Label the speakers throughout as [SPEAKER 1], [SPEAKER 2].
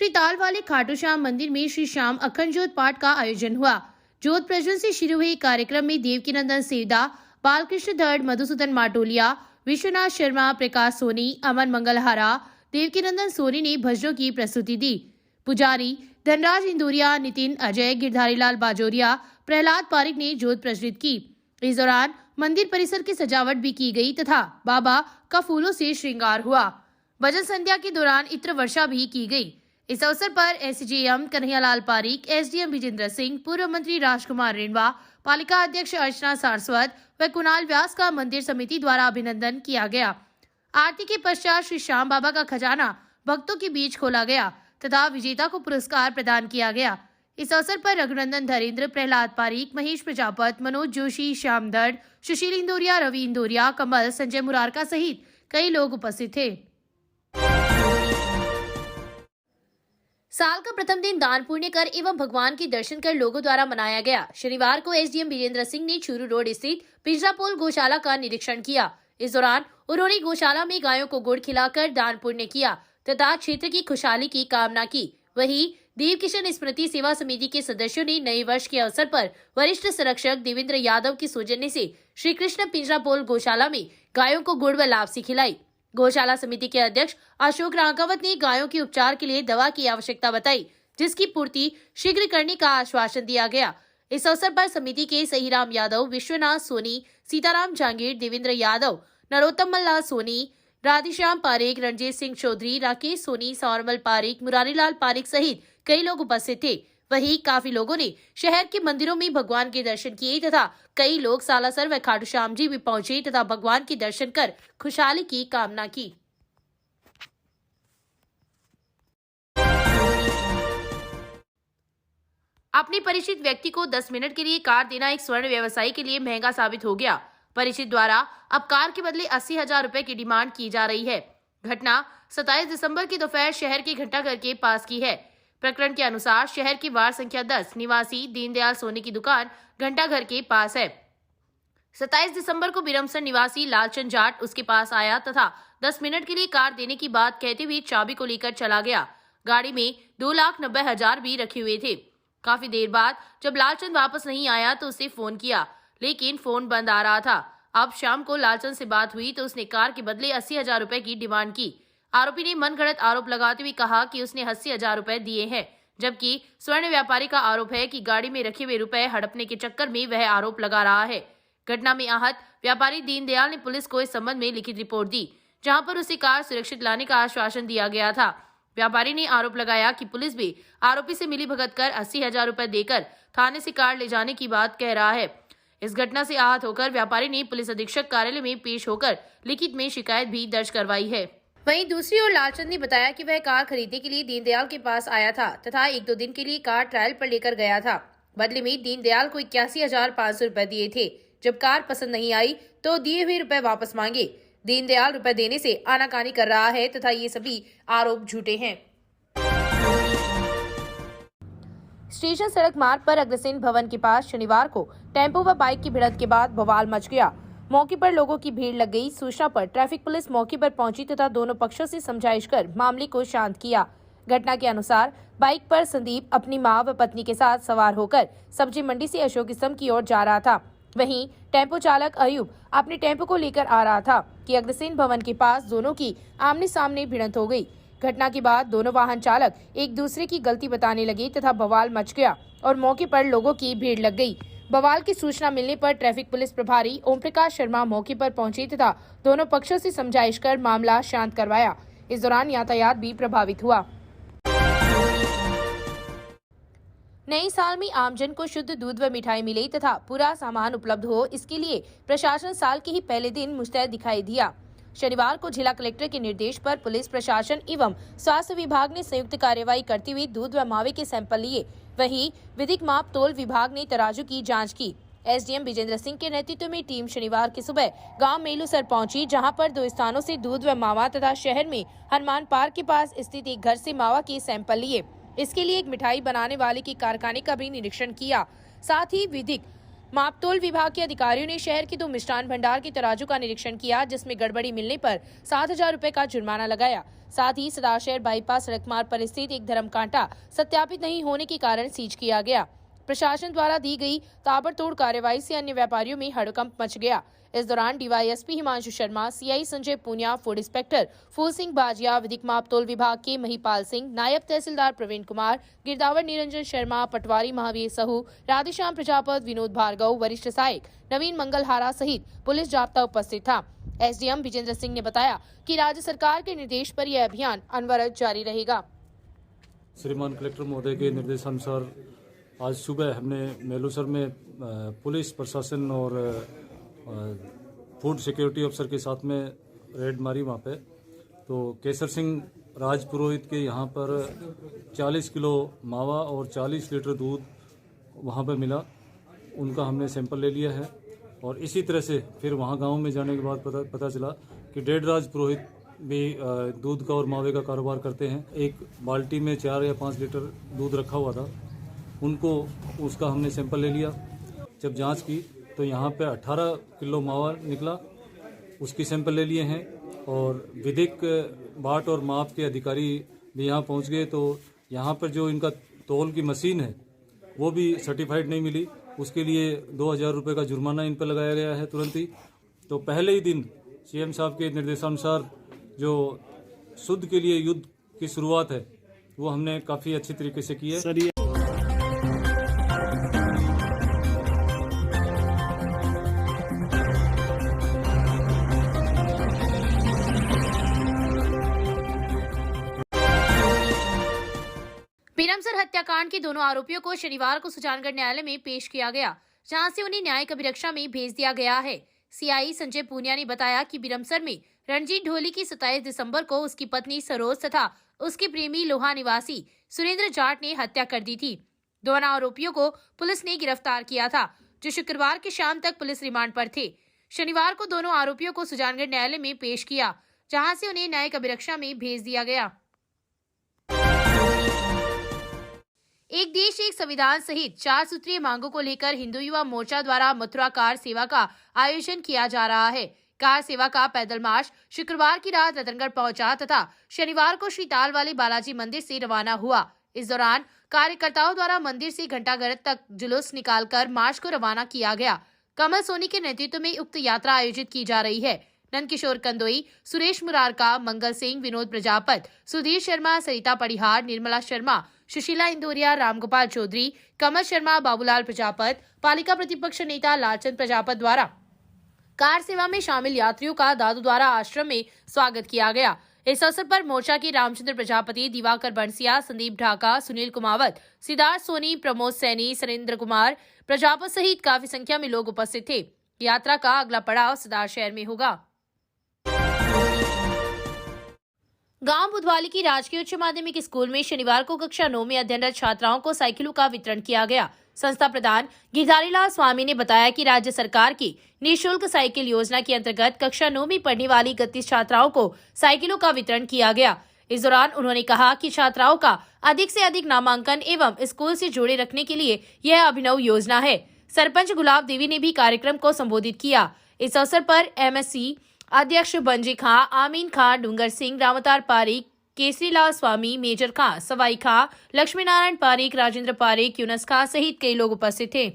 [SPEAKER 1] पिपरीताल वाले खाटू श्याम मंदिर में श्री श्याम अखंड ज्योत पाठ का आयोजन हुआ। ज्योत प्रज्वलन से शुरू हुए कार्यक्रम में देवकीनंदन सेवदा, बालकृष्ण धड़, मधुसूदन माटोलिया, विश्वनाथ शर्मा, प्रकाश सोनी, अमन मंगलहारा, देवकीनंदन सोनी ने भजनों की प्रस्तुति दी। पुजारी धनराज इंदौरिया, नितिन, अजय, गिरधारीलाल बाजोरिया, प्रहलाद पारिक ने ज्योत प्रज्वलित की। इस दौरान मंदिर परिसर की सजावट भी की गई तथा बाबा का फूलों से श्रृंगार हुआ। भजन संध्या के दौरान इत्र वर्षा भी की गई। इस अवसर पर एसडीएम कन्हैयालाल पारिक, एसडीएम विजेंद्र सिंह, पूर्व मंत्री राजकुमार रेणवा, पालिका अध्यक्ष अर्चना सारस्वत व कुणाल व्यास का मंदिर समिति द्वारा अभिनंदन किया गया। आरती के पश्चात श्री श्याम बाबा का खजाना भक्तों के बीच खोला गया तथा विजेता को पुरस्कार प्रदान किया गया। इस अवसर पर रघुनंदन धरेंद्र, प्रहलाद पारिक, महेश प्रजापत, मनोज जोशी, श्याम धड़, सुशील इंदौरिया, रवि इंदौरिया, कमल, संजय मुरारका सहित कई लोग उपस्थित थे। साल का प्रथम दिन दान पुण्य कर एवं भगवान के दर्शन कर लोगों द्वारा मनाया गया। शनिवार को एसडीएम विजेंद्र सिंह ने चूरू रोड स्थित पिंजरापोल गौशाला का निरीक्षण किया। इस दौरान उन्होंने गौशाला में गायों को गुड़ खिलाकर दान पुण्य किया तथा क्षेत्र की खुशहाली की कामना की। वहीं देव किशन स्मृति सेवा समिति के सदस्यों ने नए वर्ष के अवसर पर वरिष्ठ संरक्षक देवेंद्र यादव के सौजन्य से श्री कृष्ण पिंजरापोल गौशाला में गायों को गुड़ व लापसी खिलाई। गौशाला समिति के अध्यक्ष अशोक रांकावत ने गायों के उपचार के लिए दवा की आवश्यकता बताई, जिसकी पूर्ति शीघ्र करने का आश्वासन दिया गया। इस अवसर पर समिति के सहीराम यादव, विश्वनाथ सोनी, सीताराम जहांगीर, देवेंद्र यादव, नरोत्तम लाल सोनी, राधेश्याम पारिक, रणजीत सिंह चौधरी, राकेश सोनी, सौरमल पारिक, मुरारीलाल पारिक सहित कई लोग उपस्थित थे। वहीं काफी लोगों ने शहर के मंदिरों में भगवान के दर्शन किए तथा कई लोग सालासर व खाटू श्याम जी भी पहुंचे तथा भगवान के दर्शन कर खुशहाली की कामना की। अपने परिचित व्यक्ति को 10 मिनट के लिए कार देना एक स्वर्ण व्यवसायी के लिए महंगा साबित हो गया। परिचित द्वारा अब कार के बदले 80,000 रुपए की डिमांड की जा रही है। घटना 27 दिसंबर की दोपहर शहर के घंटाघर के पास की है। प्रकरण के अनुसार शहर की वार्ड संख्या 10 निवासी दीनदयाल सोनी की दुकान घंटाघर के पास है। 27 दिसंबर को बिरमसर निवासी लालचंद जाट उसके पास आया तथा 10 मिनट के लिए कार देने की बात कहते हुए चाबी को लेकर चला गया। गाड़ी में 2,90,000 भी रखे हुए थे। काफी देर बाद जब लालचंद वापस नहीं आया तो उसे फोन किया, लेकिन फोन बंद आ रहा था। अब शाम को लालचंद से बात हुई तो उसने कार के बदले 80,000 रुपए की डिमांड की। आरोपी ने मनगढ़ंत आरोप लगाते हुए कहा कि उसने 80,000 रुपए दिए हैं, जबकि स्वर्ण व्यापारी का आरोप है कि गाड़ी में रखे हुए रुपए हड़पने के चक्कर में वह आरोप लगा रहा है। घटना में आहत व्यापारी दीनदयाल ने पुलिस को इस संबंध में लिखित रिपोर्ट दी, जहां पर उसे कार सुरक्षित लाने का आश्वासन दिया गया था। व्यापारी ने आरोप लगाया कि पुलिस भी आरोपी से मिलीभगत कर 80,000 रुपए देकर थाने से कार ले जाने की बात कह रहा है। इस घटना से आहत होकर व्यापारी ने पुलिस अधीक्षक कार्यालय में पेश होकर लिखित में शिकायत भी दर्ज करवाई है। वहीं दूसरी ओर लालचंद ने बताया कि वह कार खरीदने के लिए दीनदयाल के पास आया था तथा 1-2 दिन के लिए कार ट्रायल पर लेकर गया था। बदले में दीनदयाल को 81,500 रुपए दिए थे। जब कार पसंद नहीं आई तो दिए हुए रुपए वापस मांगे। दीनदयाल रुपए देने से आनाकानी कर रहा है तथा ये सभी आरोप झूठे हैं। स्टेशन सड़क मार्ग पर अग्रसेन भवन के पास शनिवार को टेम्पो व बाइक की भिड़ंत के बाद बवाल मच गया। मौके पर लोगों की भीड़ लग गई। सूचना पर ट्रैफिक पुलिस मौके पर पहुंची तथा दोनों पक्षों से समझाइश कर मामले को शांत किया। घटना के अनुसार बाइक पर संदीप अपनी मां व पत्नी के साथ सवार होकर सब्जी मंडी से अशोक स्तंभ की ओर जा रहा था। वहीं टेम्पो चालक अयूब अपने टेम्पो को लेकर आ रहा था कि अग्रसेन भवन के पास दोनों की आमने सामने भिड़ंत हो गई। घटना के बाद दोनों वाहन चालक एक दूसरे की गलती बताने लगे तथा बवाल मच गया और मौके पर लोगों की भीड़ लग गई। बवाल की सूचना मिलने पर ट्रैफिक पुलिस प्रभारी ओम प्रकाश शर्मा मौके पर पहुंचे तथा दोनों पक्षों से समझाइश कर मामला शांत करवाया। इस दौरान यातायात भी प्रभावित हुआ। नए साल में आमजन को शुद्ध दूध व मिठाई मिले तथा पूरा सामान उपलब्ध हो, इसके लिए प्रशासन साल के ही पहले दिन मुस्तैद दिखाई दिया। शनिवार को जिला कलेक्टर के निर्देश पर पुलिस प्रशासन एवं स्वास्थ्य विभाग ने संयुक्त कार्यवाही करते हुए दूध व मावे के सैंपल लिए। वहीं विधिक माप तोल विभाग ने तराजू की जांच की। एसडीएम विजेंद्र सिंह के नेतृत्व में टीम शनिवार की सुबह गांव मेलूसर पहुंची, जहां पर 2 स्थानों से दूध व मावा तथा शहर में हनुमान पार्क के पास स्थित एक घर से मावा के सैंपल लिए। इसके लिए एक मिठाई बनाने वाले के कारखाने का भी निरीक्षण किया। साथ ही विधिक मापतोल विभाग के अधिकारियों ने शहर के 2 मिष्ठान भंडार के तराजू का निरीक्षण किया, जिसमें गड़बड़ी मिलने पर 7,000 रुपए का जुर्माना लगाया। साथ ही सदाशहर बाईपास सड़क मार्ग पर स्थित एक धर्म कांटा सत्यापित नहीं होने के कारण सीज किया गया। प्रशासन द्वारा दी गई ताबड़तोड़ कार्रवाई से अन्य व्यापारियों में हड़कंप मच गया। इस दौरान DYSP Himanshu Sharma, CI Sanjay Poonia, food inspector Phool Singh Bajiya, विधिक मापतोल विभाग के महिपाल सिंह, नायब तहसीलदार प्रवीण कुमार, गिरदावर निरंजन शर्मा, पटवारी महावीर सहू, राधेश्याम प्रजापत, विनोद भार्गव, वरिष्ठ सहायक नवीन मंगलहारा सहित पुलिस जाब्ता उपस्थित था। एसडीएम विजेंद्र सिंह ने बताया कि राज्य सरकार के निर्देश पर यह अभियान अनवरत जारी रहेगा।
[SPEAKER 2] श्रीमान कलेक्टर महोदय के निर्देशानुसार आज सुबह हमने मेलूसर में पुलिस प्रशासन और फूड सिक्योरिटी अफसर के साथ में रेड मारी वहाँ पे। तो केसर सिंह राज पुरोहित के यहाँ पर 40 किलो मावा और 40 लीटर दूध वहाँ पे मिला। उनका हमने सैंपल ले लिया है और इसी तरह से फिर वहाँ गांव में जाने के बाद पता चला कि डेढ़ राज पुरोहित भी दूध का और मावे का कारोबार करते हैं। एक बाल्टी में 4 या 5 लीटर दूध रखा हुआ था, उनको उसका हमने सैंपल ले लिया। जब जांच की तो यहाँ पे 18 किलो मावा निकला, उसकी सैंपल ले लिए हैं। और विधिक बाट और माप के अधिकारी भी यहाँ पहुँच गए, तो यहाँ पर जो इनका तौल की मशीन है वो भी सर्टिफाइड नहीं मिली। उसके लिए 2,000 रुपये का जुर्माना इन पर लगाया गया है तुरंत ही। तो पहले ही दिन सीएम साहब के निर्देशानुसार जो शुद्ध के लिए युद्ध की शुरुआत है वो हमने काफ़ी अच्छी तरीके से की है।
[SPEAKER 1] बीरमसर हत्याकांड के दोनों आरोपियों को शनिवार को सुजानगढ़ न्यायालय में पेश किया गया, जहां से उन्हें न्यायिक अभिरक्षा में भेज दिया गया है। सीआई संजय पूनिया ने बताया कि बीरमसर में रणजीत ढोली की 27 दिसंबर को उसकी पत्नी सरोज तथा उसके प्रेमी लोहा निवासी सुरेंद्र जाट ने हत्या कर दी थी। दोनों आरोपियों को पुलिस ने गिरफ्तार किया था, जो शुक्रवार की शाम तक पुलिस रिमांड पर थे। शनिवार को दोनों आरोपियों को सुजानगढ़ न्यायालय में पेश किया, जहाँ से उन्हें न्यायिक अभिरक्षा में भेज दिया गया। एक देश एक संविधान सहित 4 सूत्रीय मांगों को लेकर हिंदू युवा मोर्चा द्वारा मथुरा कार सेवा का आयोजन किया जा रहा है। कार सेवा का पैदल मार्च शुक्रवार की रात रतनगढ़ पहुंचा तथा शनिवार को श्री ताल वाले बालाजी मंदिर से रवाना हुआ। इस दौरान कार्यकर्ताओं द्वारा मंदिर से घंटाघर तक जुलूस निकालकर मार्च को रवाना किया गया। कमल सोनी के नेतृत्व में उक्त यात्रा आयोजित की जा रही है। नंदकिशोर कंदोई, सुरेश मुरारका, मंगल सिंह, विनोद प्रजापत, सुधीर शर्मा, सरिता परिहार, निर्मला शर्मा, सुशीला इंदौरिया, रामगोपाल चौधरी, कमल शर्मा, बाबूलाल प्रजापत, पालिका प्रतिपक्ष नेता लालचंद प्रजापत द्वारा कार सेवा में शामिल यात्रियों का दादू द्वारा आश्रम में स्वागत किया गया। इस अवसर पर मोर्चा के रामचंद्र प्रजापति, दिवाकर बंसिया, संदीप ढाका, सुनील कुमावत, सिद्धार्थ सोनी, प्रमोद सैनी, सरेंद्र कुमार प्रजापत सहित काफी संख्या में लोग उपस्थित थे। यात्रा का अगला पड़ाव सदाशहर में होगा। गांव बुधवाली की राजकीय उच्च माध्यमिक स्कूल में शनिवार को कक्षा 9 में अध्ययनरत छात्राओं को साइकिलों का वितरण किया गया। संस्था प्रधान गिरधारीलाल स्वामी ने बताया कि राज्य सरकार की निःशुल्क साइकिल योजना के अंतर्गत कक्षा 9 में पढ़ने वाली 31 छात्राओं को साइकिलों का वितरण किया गया। इस दौरान उन्होंने कहा कि छात्राओं का अधिक से अधिक नामांकन एवं स्कूल से जोड़े रखने के लिए यह अभिनव योजना है। सरपंच गुलाब देवी ने भी कार्यक्रम को संबोधित किया। इस अवसर पर एमएससी अध्यक्ष बंजी खां, आमीन खां, डूंगर सिंह, रामतार पारिक, केसरीलाल स्वामी, मेजर खां, सवाई खां, लक्ष्मी नारायण पारिक, राजेंद्र पारिक, यूनस खां सहित कई लोग उपस्थित थे।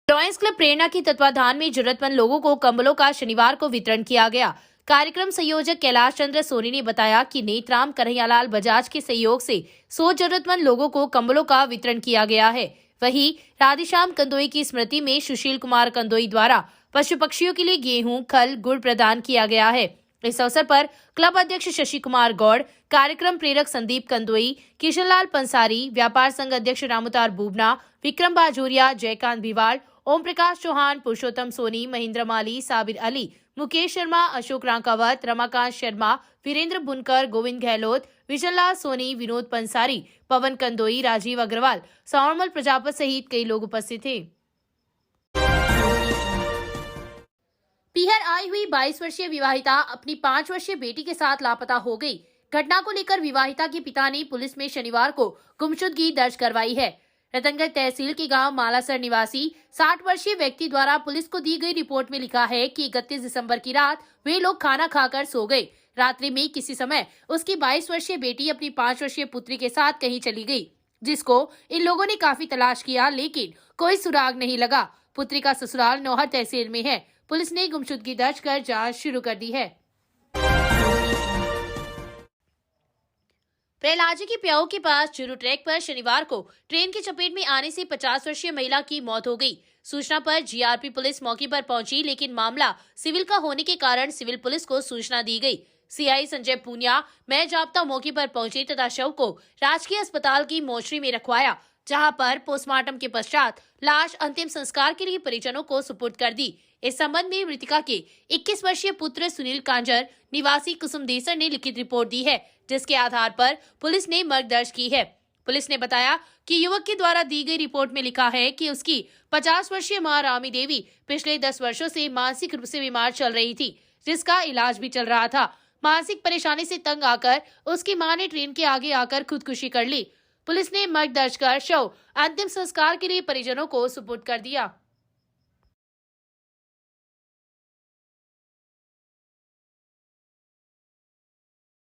[SPEAKER 1] लॉयंस क्लब प्रेरणा के तत्वाधान में जरूरतमंद लोगों को कंबलों का शनिवार को वितरण किया गया। कार्यक्रम संयोजक कैलाश चंद्र सोनी ने बताया कि नेतराम कन्हैयालाल बजाज के सहयोग से 100 जरूरतमंद लोगों को कंबलों का वितरण किया गया है। वहीं राधेश्याम कंदोई की स्मृति में सुशील कुमार कंदोई द्वारा पशु पक्षियों के लिए गेहूं, खल, गुड़ प्रदान किया गया है। इस अवसर पर क्लब अध्यक्ष शशि कुमार गौड़, कार्यक्रम प्रेरक संदीप कंदोई, किशनलाल पंसारी, व्यापार संघ अध्यक्ष रामतार बुबना, विक्रम बाजोरिया, जयकांत भिवाड़, ओम प्रकाश चौहान, पुरुषोत्तम सोनी, महेंद्र माली, साबिर अली, मुकेश शर्मा, अशोक रांकावत, रमाकांत शर्मा, वीरेंद्र बुनकर, गोविंद गहलोत, विजयलाल सोनी, विनोद पंसारी, पवन कंदोई, राजीव अग्रवाल, सौरमल प्रजापत सहित कई लोग उपस्थित थे। पीहर आई हुई 22 वर्षीय विवाहिता अपनी 5 वर्षीय बेटी के साथ लापता हो गई। घटना को लेकर विवाहिता के पिता ने पुलिस में शनिवार को गुमशुदगी दर्ज करवाई है। रतनगढ़ तहसील के गांव मालासर निवासी 60 वर्षीय व्यक्ति द्वारा पुलिस को दी गई रिपोर्ट में लिखा है कि 31 दिसंबर की रात वे लोग खाना खाकर सो गए। रात्रि में किसी समय उसकी 22 वर्षीय बेटी अपनी 5 वर्षीय पुत्री के साथ कहीं चली गई, जिसको इन लोगों ने काफी तलाश किया लेकिन कोई सुराग नहीं लगा। पुत्री का ससुराल नौहर तहसील में है। पुलिस ने गुमशुदगी दर्ज कर जांच शुरू कर दी है। प्रहलाजी के प्याऊ के पास चूरू ट्रैक पर शनिवार को ट्रेन की चपेट में आने से 50 वर्षीय महिला की मौत हो गई। सूचना पर जीआरपी पुलिस मौके पर पहुंची, लेकिन मामला सिविल का होने के कारण सिविल पुलिस को सूचना दी गई। सीआई संजय पूनिया मैं जाब्ता मौके पर पहुंचे तथा शव को राजकीय अस्पताल की मोर्चरी में रखवाया, जहां पर पोस्टमार्टम के पश्चात लाश अंतिम संस्कार के लिए परिजनों को सुपुर्द कर दी। इस संबंध में मृतका के 21 वर्षीय पुत्र सुनील कांजर निवासी कुसुमदेसर ने लिखित रिपोर्ट दी है, जिसके आधार पर पुलिस ने मर्ग दर्ज की है। पुलिस ने बताया कि युवक के द्वारा दी गई रिपोर्ट में लिखा है कि उसकी 50 वर्षीय मां रामी देवी पिछले 10 वर्षों से मानसिक रूप से बीमार चल रही थी, जिसका इलाज भी चल रहा था। मानसिक परेशानी से तंग आकर उसकी मां ने ट्रेन के आगे आकर खुदकुशी कर ली। पुलिस ने मर्ग दर्ज कर शव अंतिम संस्कार के लिए परिजनों को सुपुर्द कर दिया।